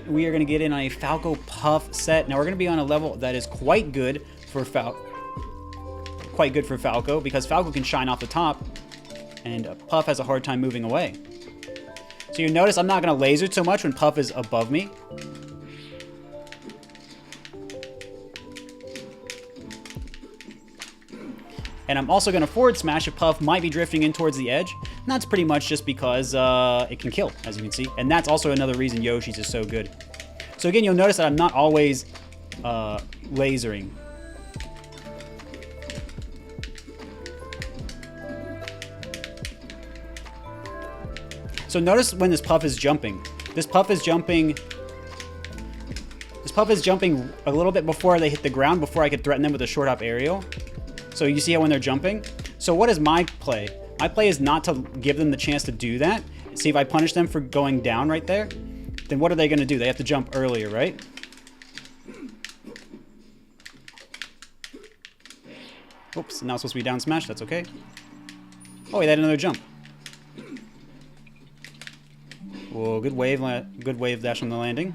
we are going to get in a Falco Puff set. Now we're going to be on a level that is quite good for Falco because Falco can shine off the top and Puff has a hard time moving away. So you notice I'm not going to laser so much when Puff is above me. And I'm also going to forward smash if Puff might be drifting in towards the edge. And that's pretty much just because it can kill, as you can see. And that's also another reason Yoshi's is so good. So again, you'll notice that I'm not always lasering. So notice when this Puff is jumping. This Puff is jumping a little bit before they hit the ground, before I could threaten them with a short hop aerial. So you see how when they're jumping? So what is my play? My play is not to give them the chance to do that. See, if I punish them for going down right there, then what are they going to do? They have to jump earlier, right? Oops, now it's supposed to be down smash. That's okay. Oh, wait, they had another jump. Whoa, good wave dash on the landing.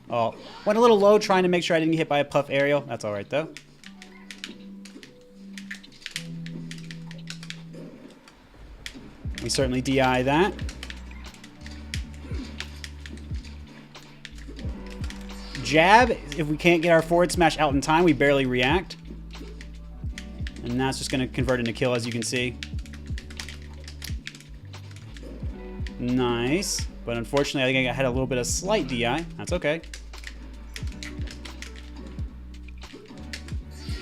Oh, went a little low trying to make sure I didn't get hit by a Puff aerial. That's all right, though. We certainly DI that. Jab, if we can't get our forward smash out in time, we barely react. And that's just going to convert into kill, as you can see. Nice. But unfortunately, I think I had a little bit of slight DI. That's okay.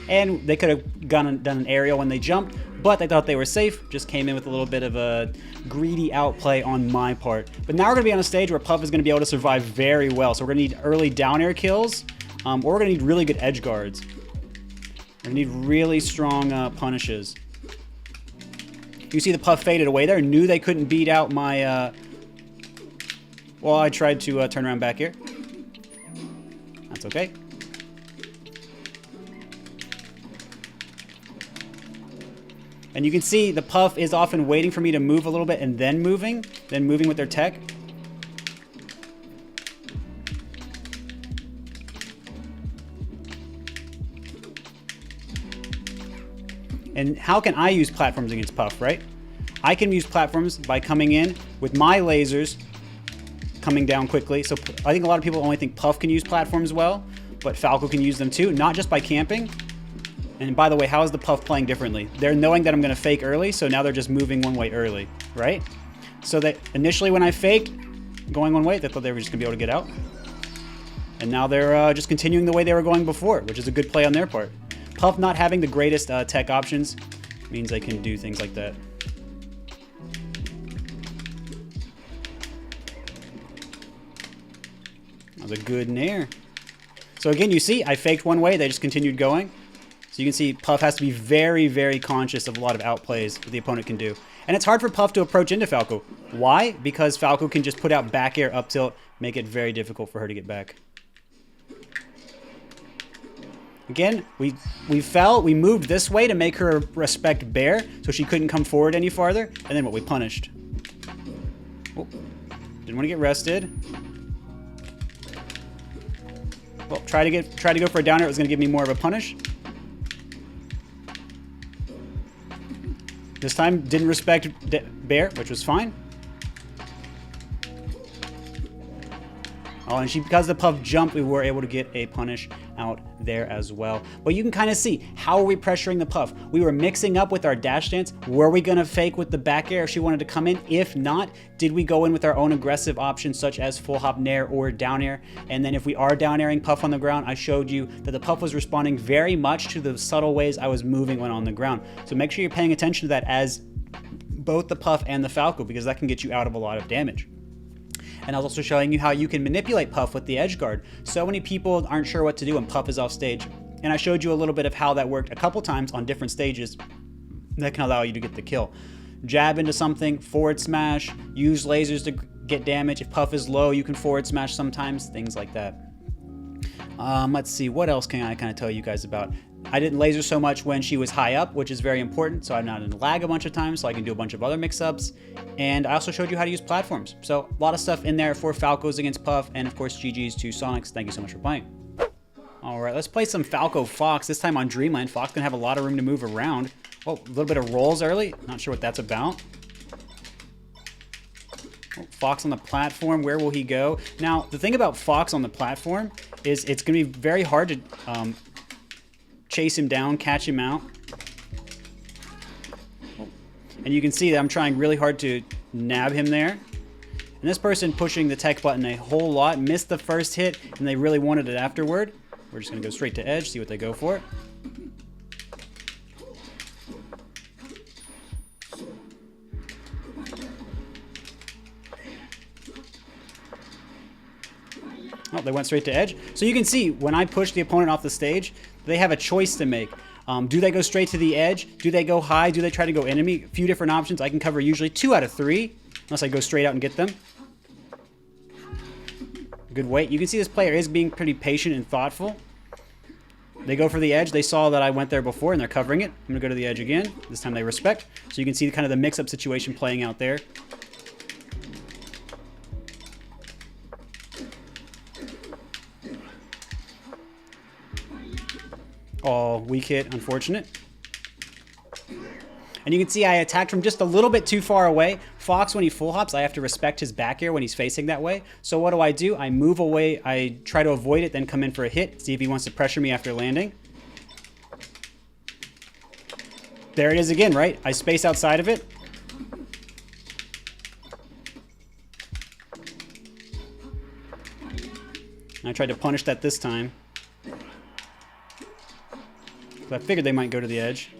And they could have done an aerial when they jumped, but they thought they were safe. Just came in with a little bit of a greedy outplay on my part. But now we're going to be on a stage where Puff is going to be able to survive very well. So we're going to need early down air kills, or we're going to need really good edge guards. We're going to need really strong punishes. You see the Puff faded away there. Knew they couldn't beat out my... Well, I tried to turn around back here. That's okay. And you can see the Puff is often waiting for me to move a little bit and then moving with their tech. And how can I use platforms against Puff, right? I can use platforms by coming in with my lasers coming down quickly. So I think a lot of people only think Puff can use platforms well, but Falco can use them too, not just by camping. And by the way, how is the Puff playing differently? They're knowing that I'm going to fake early, so now they're just moving one way early, right? So that initially when I faked going one way, they thought they were just going to be able to get out. And now they're just continuing the way they were going before, which is a good play on their part. Puff not having the greatest tech options means they can do things like that. That was a good nair. So again, you see, I faked one way, they just continued going. So you can see Puff has to be very, very conscious of a lot of outplays that the opponent can do. And it's hard for Puff to approach into Falco. Why? Because Falco can just put out back air up tilt, make it very difficult for her to get back. Again, we moved this way to make her respect Bear, so she couldn't come forward any farther. And then what? We punished. Oh, didn't want to get rested. Well, try to go for a down air. It was going to give me more of a punish. This time, didn't respect Bear, which was fine. Oh, and because the Puff jumped, we were able to get a punish out there as well. But you can kind of see, how are we pressuring the Puff? We were mixing up with our dash dance. Were we going to fake with the back air if she wanted to come in? If not, did we go in with our own aggressive options such as full hop nair or down air? And then if we are down airing Puff on the ground, I showed you that the Puff was responding very much to the subtle ways I was moving when on the ground. So make sure you're paying attention to that as both the Puff and the Falco, because that can get you out of a lot of damage. And I was also showing you how you can manipulate Puff with the edge guard. So many people aren't sure what to do when Puff is off stage. And I showed you a little bit of how that worked a couple times on different stages that can allow you to get the kill. Jab into something, forward smash, use lasers to get damage. If Puff is low, you can forward smash sometimes, things like that. Let's see, what else can I kind of tell you guys about? I didn't laser so much when she was high up, which is very important, so I'm not in lag a bunch of times, so I can do a bunch of other mix-ups. And I also showed you how to use platforms. So a lot of stuff in there for Falcos against Puff, and of course GG's to Sonics. Thank you so much for playing. All right, let's play some Falco Fox, this time on Dreamland. Fox gonna have a lot of room to move around. Oh, a little bit of rolls early. Not sure what that's about. Oh, Fox on the platform, where will he go? Now, the thing about Fox on the platform is it's gonna be very hard to chase him down, catch him out. And you can see that I'm trying really hard to nab him there. And this person pushing the tech button a whole lot, missed the first hit, and they really wanted it afterward. We're just gonna go straight to edge, see what they go for. Oh, they went straight to edge. So you can see when I push the opponent off the stage, they have a choice to make. Do they go straight to the edge? Do they go high? Do they try to go enemy? A few different options. I can cover usually 2 out of 3, unless I go straight out and get them. Good wait. You can see this player is being pretty patient and thoughtful. They go for the edge. They saw that I went there before, and they're covering it. I'm going to go to the edge again. This time they respect. So you can see kind of the mix-up situation playing out there. Oh, weak hit, unfortunate. And you can see I attacked from just a little bit too far away. Fox, when he full hops, I have to respect his back air when he's facing that way. So what do? I move away, I try to avoid it, then come in for a hit, see if he wants to pressure me after landing. There it is again, right? I space outside of it. And I tried to punish that this time. I figured they might go to the edge.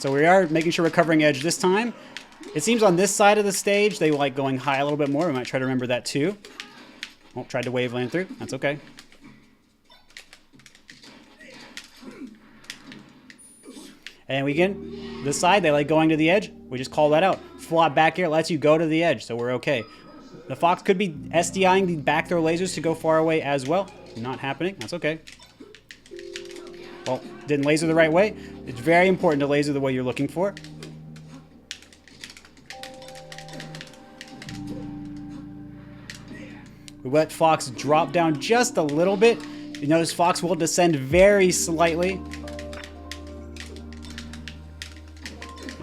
So we are making sure we're covering edge this time. It seems on this side of the stage, they like going high a little bit more. We might try to remember that too. Oh, tried to wave land through. That's okay. And we again, this side, they like going to the edge. We just call that out. Flop back air lets you go to the edge, so we're okay. The Fox could be SDIing the back throw lasers to go far away as well. Not happening. That's okay. Well, didn't laser the right way. It's very important to laser the way you're looking for. We let Fox drop down just a little bit. You notice Fox will descend very slightly.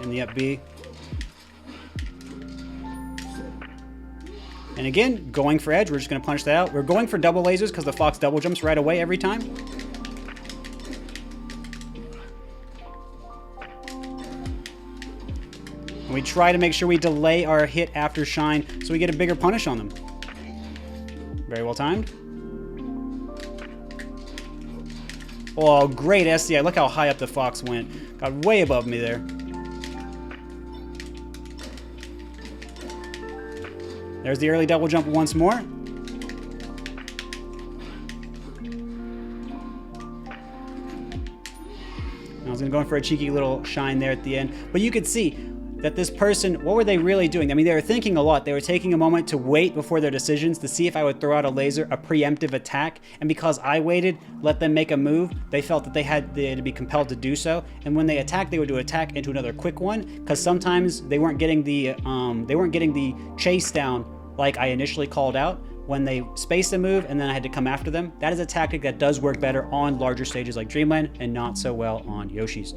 In the up B. And again, going for edge, we're just going to punch that out. We're going for double lasers because the Fox double jumps right away every time. And we try to make sure we delay our hit after shine so we get a bigger punish on them. Very well timed. Oh, great SDI. Look how high up the Fox went. Got way above me there. There's the early double jump once more. I was going to go in for a cheeky little shine there at the end. But you could see that this person, what were they really doing? I mean, they were thinking a lot. They were taking a moment to wait before their decisions to see if I would throw out a laser, a preemptive attack. And because I waited, let them make a move, they felt that they had to be compelled to do so. And when they attacked, they would do attack into another quick one, because sometimes they weren't getting the chase down like I initially called out. When they spaced a move and then I had to come after them, that is a tactic that does work better on larger stages like Dreamland and not so well on Yoshi's.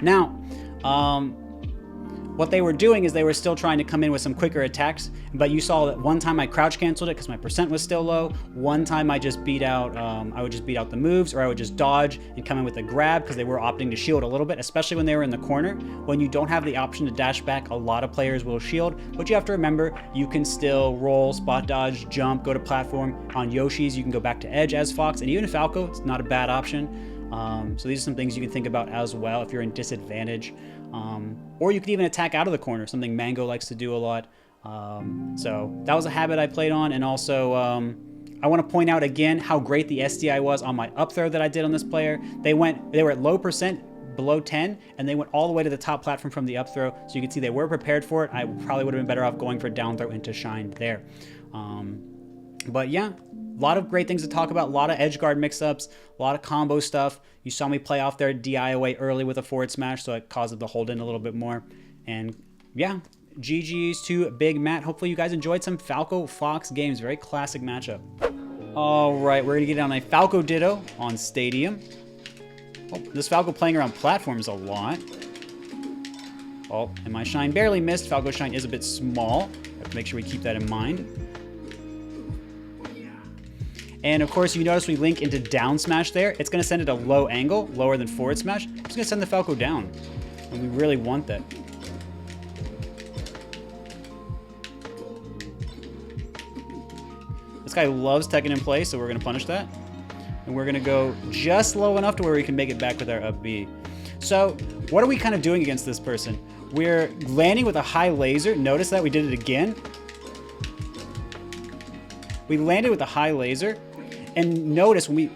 Now, what they were doing is they were still trying to come in with some quicker attacks, but you saw that one time I crouch canceled it because my percent was still low. One time I just beat out, I would just beat out the moves, or I would just dodge and come in with a grab because they were opting to shield a little bit, especially when they were in the corner. When you don't have the option to dash back, a lot of players will shield, but you have to remember you can still roll, spot dodge, jump, go to platform. On Yoshi's, you can go back to edge as Fox, and even Falco, it's not a bad option. So these are some things you can think about as well if you're in disadvantage. Or you could even attack out of the corner, something Mango likes to do a lot. So that was a habit I played on. And also, I want to point out again how great the SDI was on my up throw that I did on this player. They were at low percent, below 10, and they went all the way to the top platform from the up throw. So you can see they were prepared for it. I probably would have been better off going for down throw into shine there. But yeah, a lot of great things to talk about. A lot of edge guard mix-ups, a lot of combo stuff. You saw me play off their DI away early with a forward smash, so it caused them to hold in a little bit more. And yeah, GG's to Big Matt. Hopefully you guys enjoyed some Falco Fox games. Very classic matchup. All right, we're gonna get on a Falco Ditto on Stadium. Oh, this Falco playing around platforms a lot. Oh, and my shine barely missed. Falco's shine is a bit small. Have to make sure we keep that in mind. And of course, you notice we link into down smash there. It's gonna send it a low angle, lower than forward smash. I'm just gonna send the Falco down. And we really want that. This guy loves teching in place, so we're gonna punish that. And we're gonna go just low enough to where we can make it back with our up B. So what are we kind of doing against this person? We're landing with a high laser. Notice that we did it again. We landed with a high laser. And notice when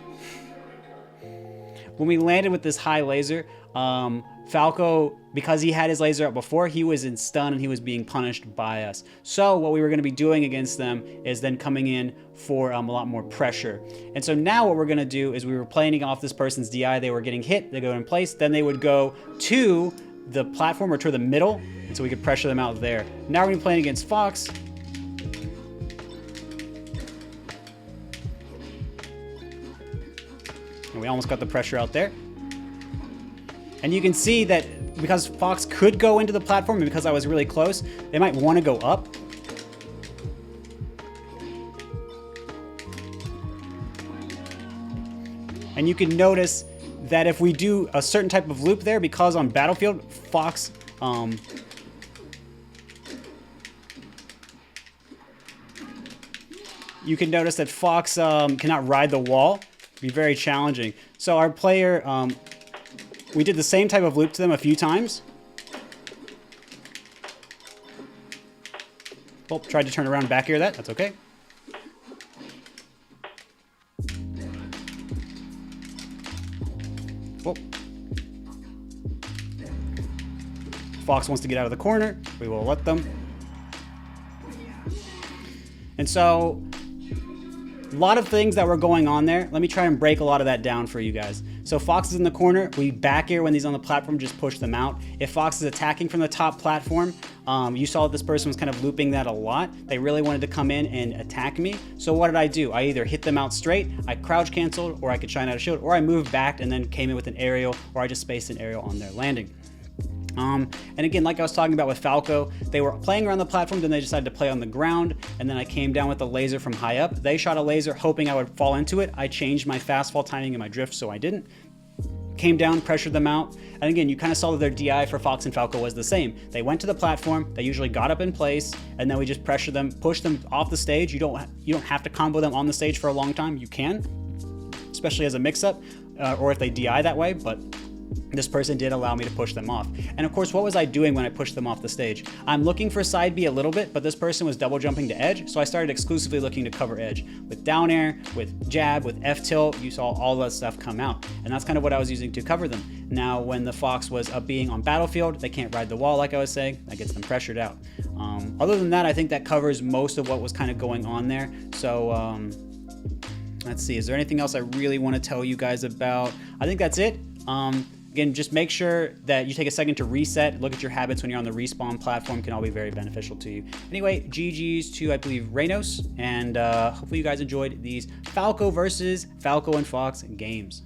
we landed with this high laser, Falco, because he had his laser up before, he was in stun and he was being punished by us. So what we were going to be doing against them is then coming in for a lot more pressure. And so now what we're going to do is we were playing off this person's DI. They were getting hit, they go in place, then they would go to the platform or to the middle, and so we could pressure them out there. Now we're going to be playing against Fox. And we almost got the pressure out there. And you can see that because Fox could go into the platform and because I was really close, they might want to go up. And you can notice that if we do a certain type of loop there, because on Battlefield, Fox you can notice that Fox cannot ride the wall. It'd be very challenging. So our player, we did the same type of loop to them a few times. Oh, tried to turn around back air that. That's okay. Oh. Fox wants to get out of the corner. We will let them. And so, a lot of things that were going on there. Let me try and break a lot of that down for you guys. So Fox is in the corner. We back air when he's on the platform, just push them out. If Fox is attacking from the top platform, you saw that this person was kind of looping that a lot. They really wanted to come in and attack me. So what did I do? I either hit them out straight, I crouch canceled, or I could shine out a shield, or I moved back and then came in with an aerial, or I just spaced an aerial on their landing. And again, like I was talking about with Falco, they were playing around the platform, then they decided to play on the ground, and then I came down with a laser from high up. They shot a laser hoping I would fall into it. I changed my fast fall timing and my drift, so I didn't. Came down, pressured them out, and again, you kind of saw that their DI for Fox and Falco was the same. They went to the platform, they usually got up in place, and then we just pressured them, pushed them off the stage. You don't have to combo them on the stage for a long time. You can, especially as a mix-up, or if they DI that way, but this person did allow me to push them off. And of course, what was I doing when I pushed them off the stage? I'm looking for side B a little bit, but this person was double jumping to edge, so I started exclusively looking to cover edge. With down air, with jab, with F tilt, you saw all that stuff come out. And that's kind of what I was using to cover them. Now, when the Fox was up being on Battlefield, they can't ride the wall like I was saying. That gets them pressured out. Other than that, I think that covers most of what was kind of going on there. So let's see, is there anything else I really want to tell you guys about? I think that's it. Again, just make sure that you take a second to reset, look at your habits when you're on the respawn platform, can all be very beneficial to you. Anyway, GG's to, I believe, Reynos, and hopefully you guys enjoyed these Falco versus Falco and Fox games.